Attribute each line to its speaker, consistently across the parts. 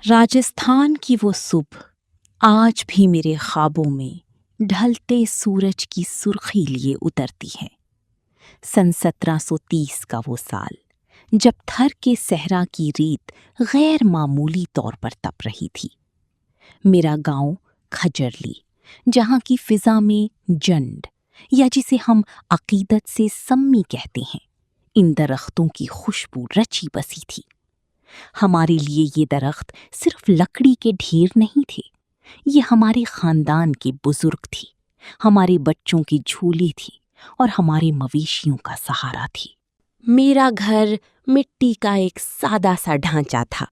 Speaker 1: राजस्थान की वो सुबह आज भी मेरे ख्वाबों में ढलते सूरज की सुर्खी लिए उतरती है। सन 1730 का वो साल, जब थर के सहरा की रेत गैर मामूली तौर पर तप रही थी। मेरा गांव खजरली, जहां की फिजा में जंड, या जिसे हम अकीदत से सम्मी कहते हैं, इन दरख्तों की खुशबू रची बसी थी। हमारे लिए ये दरख्त सिर्फ लकड़ी के ढेर नहीं थे, ये हमारे खानदान के बुजुर्ग थी, हमारे बच्चों की झूली थी और हमारे मवेशियों का सहारा थी। मेरा घर मिट्टी का एक सादा सा ढांचा था,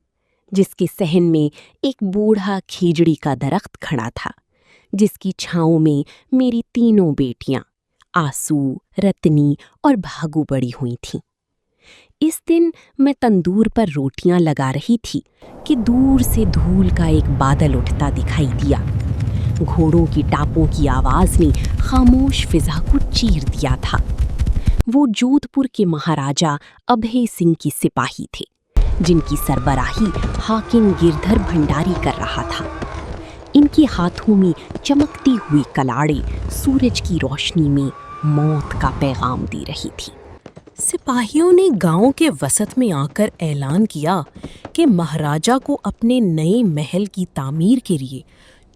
Speaker 1: जिसके सहन में एक बूढ़ा खीजड़ी का दरख्त खड़ा था, जिसकी छांव में मेरी तीनों बेटियां आसू, रत्नी और भागू बड़ी हुई थीं। इस दिन मैं तंदूर पर रोटियां लगा रही थी कि दूर से धूल का एक बादल उठता दिखाई दिया। घोड़ों की टापों की आवाज ने खामोश फिजा को चीर दिया था। वो जोधपुर के महाराजा अभय सिंह की सिपाही थे, जिनकी सरबराही हाकिम गिरधर भंडारी कर रहा था। इनके हाथों में चमकती हुई कलाड़े सूरज की रोशनी में मौत का पैगाम दे रही थी। सिपाहियों ने गांव के वसत में आकर ऐलान किया कि महाराजा को अपने नए महल की तामीर के लिए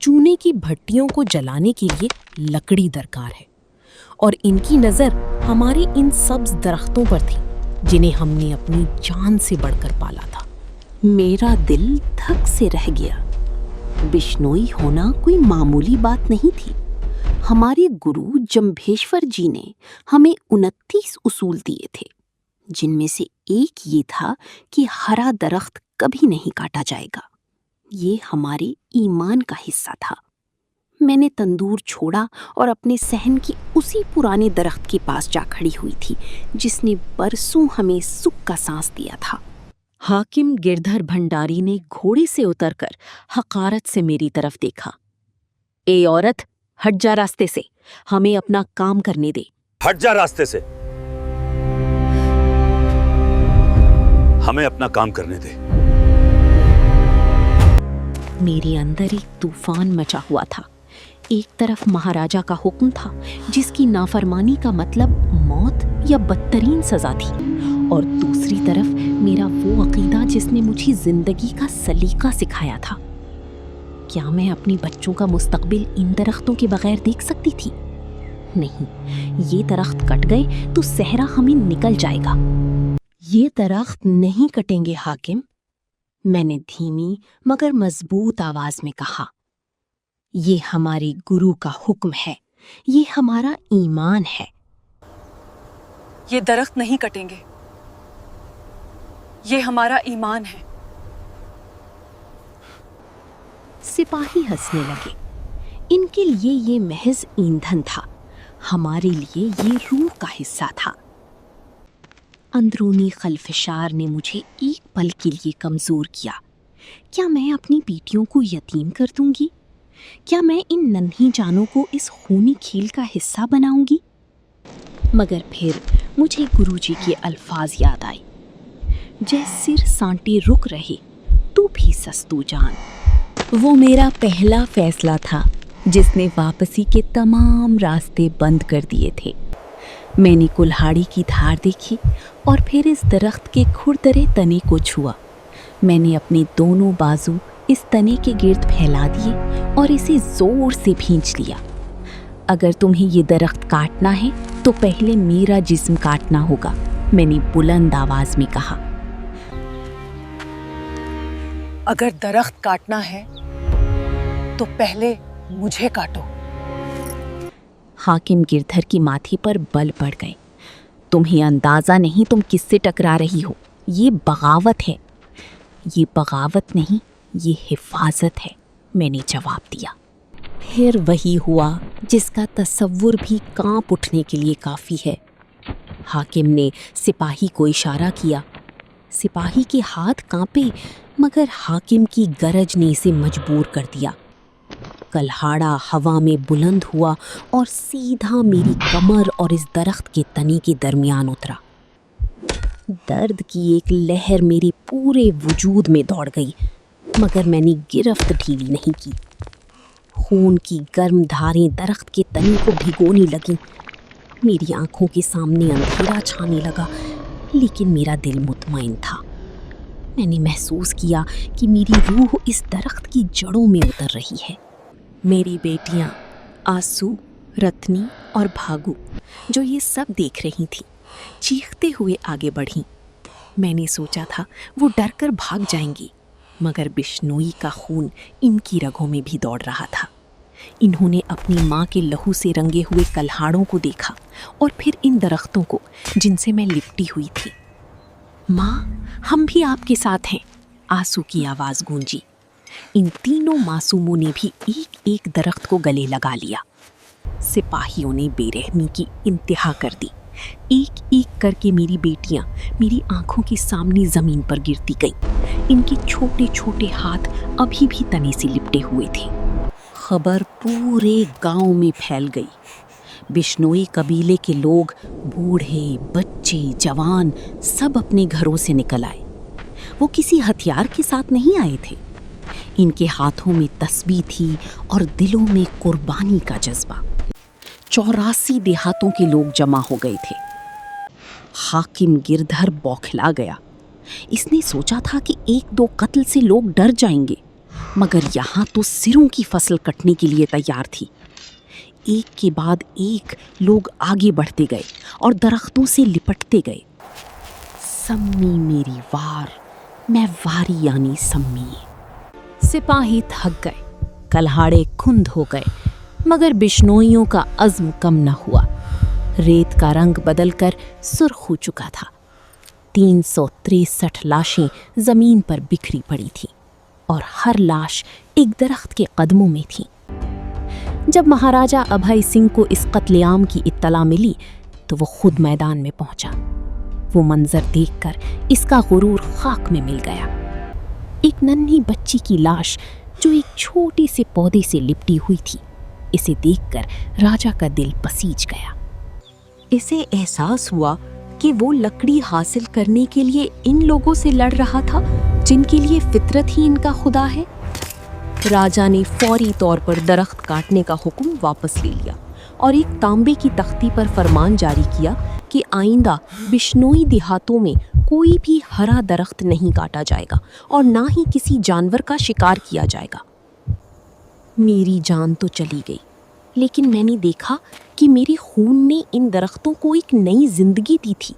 Speaker 1: चूने की भट्टियों को जलाने के लिए लकड़ी दरकार है, और इनकी नज़र हमारे इन सब्ज दरख्तों पर थी, जिन्हें हमने अपनी जान से बढ़कर पाला था। मेरा दिल धक से रह गया। बिश्नोई होना कोई मामूली बात नहीं थी। हमारे गुरु जंभेश्वर जी ने हमें 29 उसूल दिए थे, जिनमें से एक ये था कि हरा दरख्त कभी नहीं काटा जाएगा। ये हमारे ईमान का हिस्सा था। मैंने तंदूर छोड़ा और अपने सहन की उसी पुराने दरख्त के पास जा खड़ी हुई थी, जिसने बरसों हमें सुख का सांस दिया था। हाकिम गिरधर भंडारी ने घोड़े से उतरकर हकारत से मेरी तरफ देखा। ए औरत, हट जा रास्ते से, हमें अपना काम करने दे।
Speaker 2: हट जा रास्ते से, हमें अपना काम करने दे।
Speaker 1: मेरे अंदर एक तूफान मचा हुआ था। एक तरफ महाराजा का हुक्म था, जिसकी नाफरमानी का मतलब मौत या बदतरीन सजा थी, और दूसरी तरफ मेरा वो अकीदा जिसने मुझे जिंदगी का सलीका सिखाया था। क्या मैं अपने बच्चों का मुस्तकबिल इन दरख्तों के बगैर देख सकती थी? नहीं, ये दरख्त कट गए तो सहरा हमें निकल जाएगा। ये दरख्त नहीं कटेंगे हाकिम, मैंने धीमी मगर मजबूत आवाज में कहा। ये हमारे गुरु का हुक्म है, ये हमारा ईमान है।
Speaker 3: ये दरख्त नहीं कटेंगे, ये हमारा ईमान है।
Speaker 1: सिपाही हंसने लगे। इनके लिए ये महज ईंधन था, हमारे लिए ये रूह का हिस्सा था। अंदरूनी खलफशार ने मुझे एक पल के लिए कमजोर किया। क्या मैं अपनी बेटियों को यतीम कर दूंगी? क्या मैं इन नन्ही जानों को इस खूनी खेल का हिस्सा बनाऊंगी? मगर फिर मुझे गुरुजी के अल्फाज याद आए। जै सिर सांटे रुक रहे, तू भी सस्तू जान। वो मेरा पहला फैसला था, जिसने वापसी के तमाम रास्ते बंद कर दिए थे। मैंने कुल्हाड़ी की धार देखी और फिर इस दरख्त के खुरदरे तने को छुआ। मैंने अपने दोनों बाजू इस तने के गिर्द फैला दिए और इसे जोर से खींच लिया। अगर तुम्हें ये दरख्त काटना है तो पहले मेरा जिस्म काटना होगा, मैंने बुलंद आवाज में कहा।
Speaker 3: अगर दरख्त काटना है तो पहले मुझे काटो।
Speaker 1: हाकिम गिरधर की माथे पर बल पड़ गए। तुम्हें अंदाजा नहीं तुम किससे टकरा रही हो। ये बगावत है। ये बगावत नहीं, ये हिफाजत है, मैंने जवाब दिया। फिर वही हुआ जिसका तसव्वुर भी कांप उठने के लिए काफ़ी है। हाकिम ने सिपाही को इशारा किया। सिपाही के हाथ कांपे, मगर हाकिम की गरज ने इसे मजबूर कर दिया। कल्हाड़ा हवा में बुलंद हुआ और सीधा मेरी कमर और इस दरख्त के तने के दरमियान उतरा। दर्द की एक लहर मेरे पूरे वजूद में दौड़ गई। मगर मैंने गिरफ्त ढीली नहीं की। खून की गर्म धारें दरख्त के तने को भिगोने लगीं। मेरी आंखों के सामने अंधेरा छाने लगा, लेकिन मेरा दिल मुतमईन था। मैंने महसूस किया कि मेरी रूह इस दरख्त की जड़ों में उतर रही है। मेरी बेटियां आंसू, रत्नी और भागू, जो ये सब देख रही थीं, चीखते हुए आगे बढ़ीं। मैंने सोचा था वो डर कर भाग जाएंगी, मगर बिश्नोई का खून इनकी रगों में भी दौड़ रहा था। इन्होंने अपनी माँ के लहू से रंगे हुए कल्हाड़ों को देखा और फिर इन दरख्तों को जिनसे मैं लिपटी हुई थी। माँ, हम भी आपके साथ हैं, आंसू की आवाज़ गूंजी। इन तीनों मासूमों ने भी एक एक दरख्त को गले लगा लिया। सिपाहियों ने बेरहमी की इंतहा कर दी। एक एक करके मेरी बेटियां मेरी आंखों के सामने ज़मीन पर गिरती गईं। इनके छोटे छोटे हाथ अभी भी तने से लिपटे हुए थे। खबर पूरे गांव में फैल गई। बिश्नोई कबीले के लोग, बूढ़े, बच्चे, जवान, सब अपने घरों से निकल आए। वो किसी हथियार के साथ नहीं आए थे। इनके हाथों में तस्बीह थी और दिलों में कुर्बानी का जज्बा। 84 देहातों के लोग जमा हो गए थे। हाकिम गिरधर बौखला गया। इसने सोचा था कि 1-2 कत्ल से लोग डर जाएंगे, मगर यहाँ तो सिरों की फसल कटने के लिए तैयार थी। एक के बाद एक लोग आगे बढ़ते गए और दरख्तों से लिपटते गए। सम्मी मेरी वार, मैं वारी यानी सम्मी। सिपाही थक गए, कल्हाड़े खुंद हो गए, मगर बिश्नोइयों का अज़्म कम न हुआ। रेत का रंग बदलकर सुर्ख हो चुका था। 363 लाशें जमीन पर बिखरी पड़ी थीं और हर लाश एक दरख्त के कदमों में थी। जब महाराजा अभय सिंह को इस कत्लेआम की इत्तला मिली तो वो खुद मैदान में पहुंचा। वो मंजर देखकर इसका गुरूर खाक में मिल गया। एक नन्ही बच्ची की लाश जो एक छोटे से पौधे से लिपटी हुई थी, इसे देखकर राजा का दिल पसीज गया। इसे एहसास हुआ कि वो लकड़ी हासिल करने के लिए इन लोगों से लड़ रहा था जिनके लिए फितरत ही इनका खुदा है। राजा ने फौरी तौर पर दरख्त काटने का हुक्म वापस ले लिया और एक तांबे की तख्ती पर फरमान जारी किया कि आइंदा बिश्नोई देहातों में कोई भी हरा दरख्त नहीं काटा जाएगा और ना ही किसी जानवर का शिकार किया जाएगा। मेरी जान तो चली गई, लेकिन मैंने देखा कि मेरे खून ने इन दरख्तों को एक नई जिंदगी दी थी।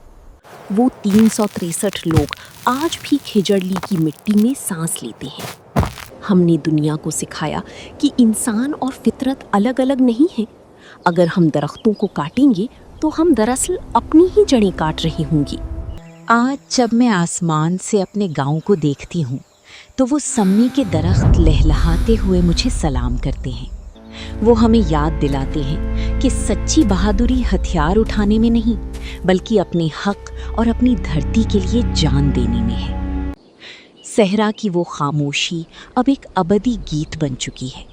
Speaker 1: वो 363 लोग आज भी खिजड़ली की मिट्टी में सांस लेते हैं। हमने दुनिया को सिखाया कि इंसान और फितरत अलग अलग नहीं है। अगर हम दरख्तों को काटेंगे तो हम दरअसल अपनी ही जड़ें काट रही होंगी।
Speaker 4: आज जब मैं आसमान से अपने गांव को देखती हूँ तो वो सम्मी के दरख्त लहलहाते हुए मुझे सलाम करते हैं। वो हमें याद दिलाते हैं कि सच्ची बहादुरी हथियार उठाने में नहीं, बल्कि अपने हक और अपनी धरती के लिए जान देने में है। सहरा की वो खामोशी अब एक अबदी गीत बन चुकी है,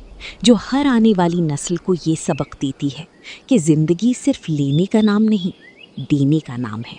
Speaker 4: जो हर आने वाली नस्ल को ये सबक देती है कि ज़िंदगी सिर्फ लेने का नाम नहीं, देने का नाम है।